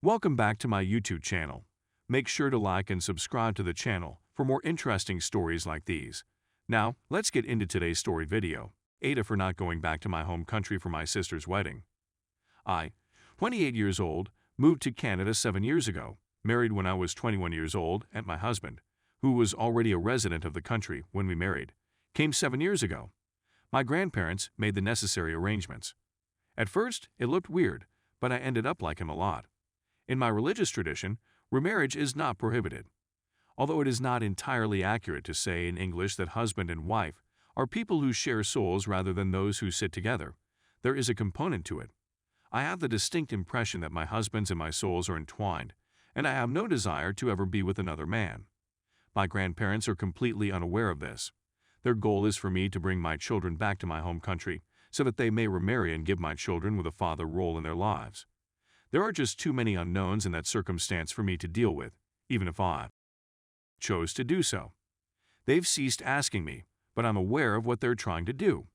Welcome back to my YouTube channel. Make sure to like and subscribe to the channel for more interesting stories like these. Now, let's get into today's story video. AITA for not going back to my home country for my sister's wedding. I, 28 years old, moved to Canada 7 years ago, married when I was 21 years old, and my husband, who was already a resident of the country when we married, came 7 years ago. My grandparents made the necessary arrangements. At first, it looked weird, but I ended up liking him a lot. In my religious tradition, remarriage is not prohibited. Although it is not entirely accurate to say in English that husband and wife are people who share souls rather than those who sit together, there is a component to it. I have the distinct impression that my husband's and my souls are entwined, and I have no desire to ever be with another man. My grandparents are completely unaware of this. Their goal is for me to bring my children back to my home country so that they may remarry and give my children with a father role in their lives. There are just too many unknowns in that circumstance for me to deal with, even if I chose to do so. They've ceased asking me, but I'm aware of what they're trying to do.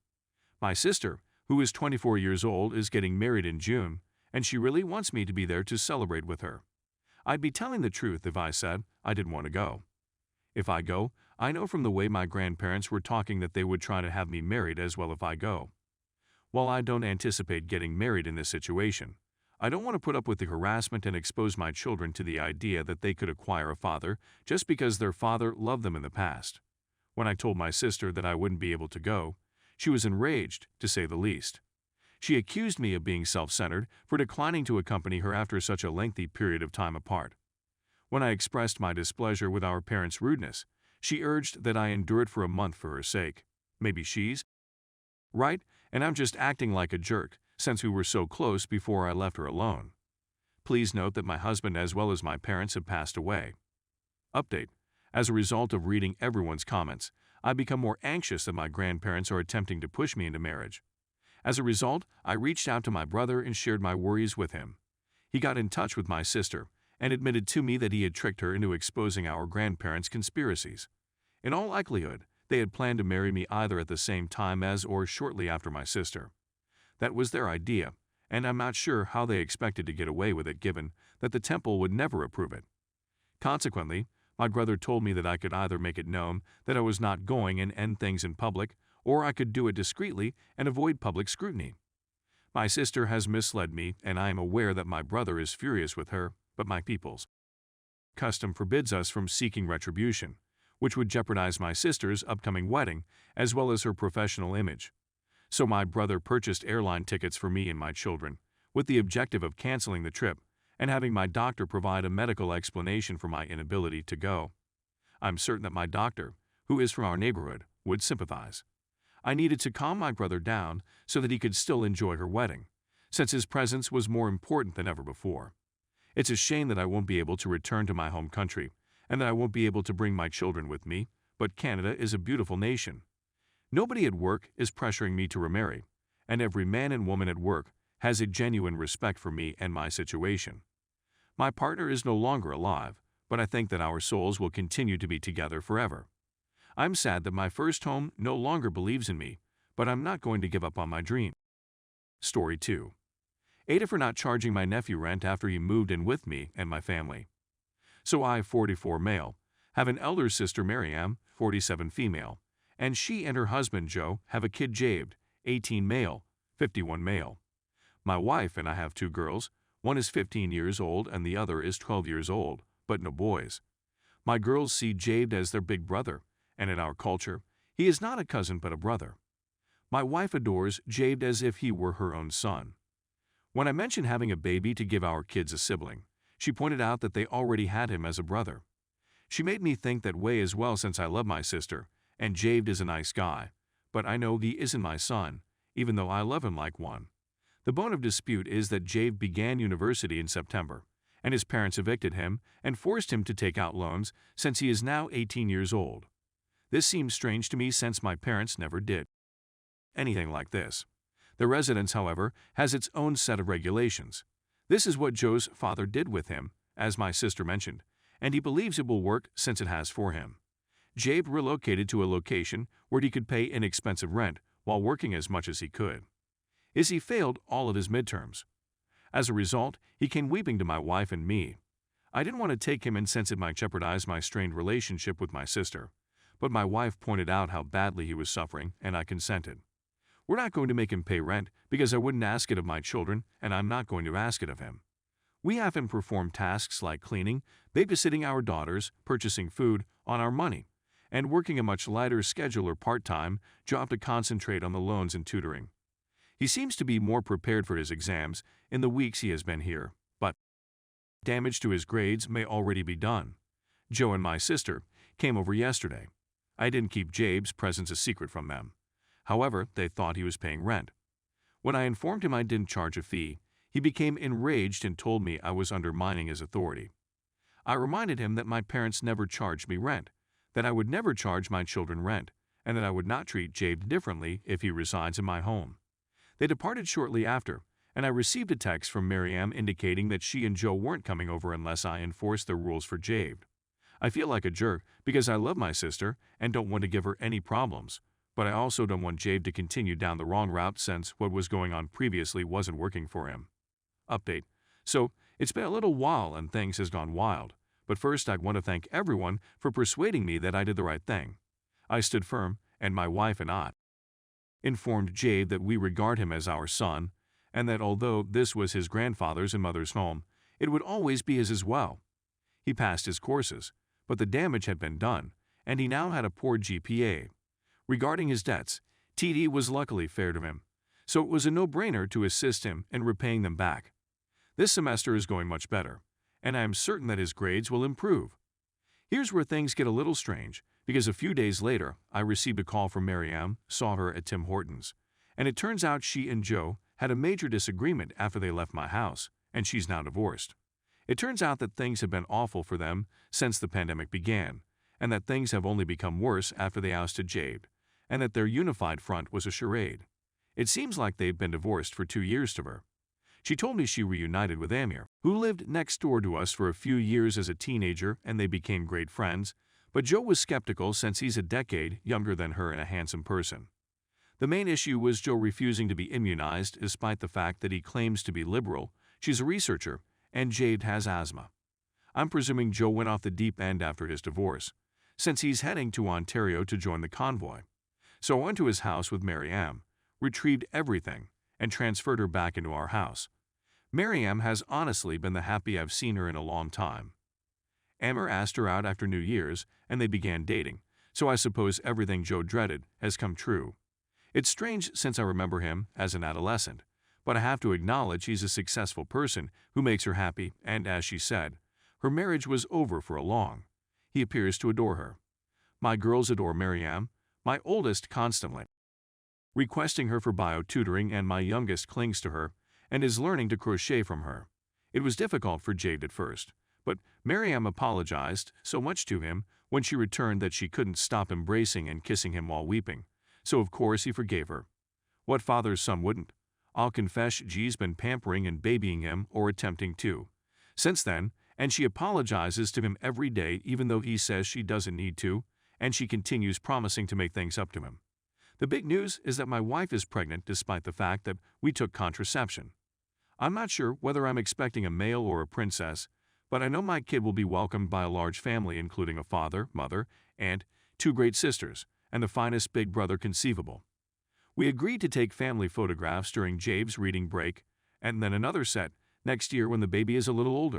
My sister, who is 24 years old, is getting married in June, and she really wants me to be there to celebrate with her. I'd be telling the truth if I said I didn't want to go. If I go, I know from the way my grandparents were talking that they would try to have me married as well if I go. While I don't anticipate getting married in this situation, I don't want to put up with the harassment and expose my children to the idea that they could acquire a father just because their father loved them in the past. When I told my sister that I wouldn't be able to go, she was enraged, to say the least. She accused me of being self-centered for declining to accompany her after such a lengthy period of time apart. When I expressed my displeasure with our parents' rudeness, she urged that I endure it for a month for her sake. Maybe she's right, and I'm just acting like a jerk, since we were so close before I left her alone. Please note that my husband as well as my parents have passed away. Update. As a result of reading everyone's comments, I become more anxious that my grandparents are attempting to push me into marriage. As a result, I reached out to my brother and shared my worries with him. He got in touch with my sister and admitted to me that he had tricked her into exposing our grandparents' conspiracies. In all likelihood, they had planned to marry me either at the same time as or shortly after my sister. That was their idea, and I'm not sure how they expected to get away with it given that the temple would never approve it. Consequently, my brother told me that I could either make it known that I was not going and end things in public, or I could do it discreetly and avoid public scrutiny. My sister has misled me, and I am aware that my brother is furious with her, but my people's custom forbids us from seeking retribution, which would jeopardize my sister's upcoming wedding as well as her professional image. So my brother purchased airline tickets for me and my children, with the objective of canceling the trip and having my doctor provide a medical explanation for my inability to go. I'm certain that my doctor, who is from our neighborhood, would sympathize. I needed to calm my brother down so that he could still enjoy her wedding, since his presence was more important than ever before. It's a shame that I won't be able to return to my home country and that I won't be able to bring my children with me, but Canada is a beautiful nation. Nobody at work is pressuring me to remarry, and every man and woman at work has a genuine respect for me and my situation. My partner is no longer alive, but I think that our souls will continue to be together forever. I'm sad that my first home no longer believes in me, but I'm not going to give up on my dream. Story 2. AITA for not charging my nephew rent after he moved in with me and my family. So I, 44 male, have an elder sister Miriam, 47 female, and she and her husband Joe have a kid Jade, 18 male, 51 male. My wife and I have 2 girls, one is 15 years old and the other is 12 years old, but no boys. My girls see Jade as their big brother, and in our culture, he is not a cousin but a brother. My wife adores Jade as if he were her own son. When I mentioned having a baby to give our kids a sibling, she pointed out that they already had him as a brother. She made me think that way as well since I love my sister, and Jade is a nice guy, but I know he isn't my son, even though I love him like one. The bone of dispute is that Jade began university in September, and his parents evicted him and forced him to take out loans since he is now 18 years old. This seems strange to me since my parents never did anything like this. The residence, however, has its own set of regulations. This is what Joe's father did with him, as my sister mentioned, and he believes it will work since it has for him. Jade relocated to a location where he could pay inexpensive rent while working as much as he could. He failed all of his midterms. As a result, he came weeping to my wife and me. I didn't want to take him in since it might jeopardize my strained relationship with my sister, but my wife pointed out how badly he was suffering, and I consented. We're not going to make him pay rent because I wouldn't ask it of my children, and I'm not going to ask it of him. We have him perform tasks like cleaning, babysitting our daughters, purchasing food, on our money, and working a much lighter schedule or part-time job to concentrate on the loans and tutoring. He seems to be more prepared for his exams in the weeks he has been here, but damage to his grades may already be done. Joe and my sister came over yesterday. I didn't keep Jabe's presence a secret from them. However, they thought he was paying rent. When I informed him I didn't charge a fee, he became enraged and told me I was undermining his authority. I reminded him that my parents never charged me rent, that I would never charge my children rent, and that I would not treat Jabe differently if he resides in my home. They departed shortly after, and I received a text from Miriam indicating that she and Joe weren't coming over unless I enforced the rules for Jabe. I feel like a jerk because I love my sister and don't want to give her any problems, but I also don't want Jabe to continue down the wrong route since what was going on previously wasn't working for him. Update. So, it's been a little while and things has gone wild, but first I'd want to thank everyone for persuading me that I did the right thing. I stood firm, and my wife and I informed Jabe that we regard him as our son, and that although this was his grandfather's and mother's home, it would always be his as well. He passed his courses, but the damage had been done, and he now had a poor GPA. Regarding his debts, TD was luckily fair to him, so it was a no-brainer to assist him in repaying them back. This semester is going much better, and I am certain that his grades will improve. Here's where things get a little strange, because a few days later, I received a call from Miriam, saw her at Tim Hortons, and it turns out she and Joe had a major disagreement after they left my house, and she's now divorced. It turns out that things have been awful for them since the pandemic began, and that things have only become worse after they ousted Jabe, and that their unified front was a charade. It seems like they've been divorced for 2 years to her. She told me she reunited with Amir, who lived next door to us for a few years as a teenager, and they became great friends, but Joe was skeptical since he's a decade younger than her and a handsome person. The main issue was Joe refusing to be immunized despite the fact that he claims to be liberal, she's a researcher, and Jade has asthma. I'm presuming Joe went off the deep end after his divorce, since he's heading to Ontario to join the convoy. So I went to his house with Miriam, retrieved everything, and transferred her back into our house. Miriam has honestly been the happiest I've seen her in a long time. Amir asked her out after New Year's, and they began dating, so I suppose everything Joe dreaded has come true. It's strange since I remember him as an adolescent, but I have to acknowledge he's a successful person who makes her happy, and as she said, her marriage was over for a long. He appears to adore her. My girls adore Miriam, my oldest constantly requesting her for bio tutoring, and my youngest clings to her and is learning to crochet from her. It was difficult for Jade at first, but Miriam apologized so much to him when she returned that she couldn't stop embracing and kissing him while weeping, so of course he forgave her. What father's son wouldn't? I'll confess G's been pampering and babying him, or attempting to, since then, and she apologizes to him every day even though he says she doesn't need to, and she continues promising to make things up to him. The big news is that my wife is pregnant despite the fact that we took contraception. I'm not sure whether I'm expecting a male or a princess, but I know my kid will be welcomed by a large family including a father, mother, and 2 great sisters, and the finest big brother conceivable. We agreed to take family photographs during Jabe's reading break, and then another set next year when the baby is a little older.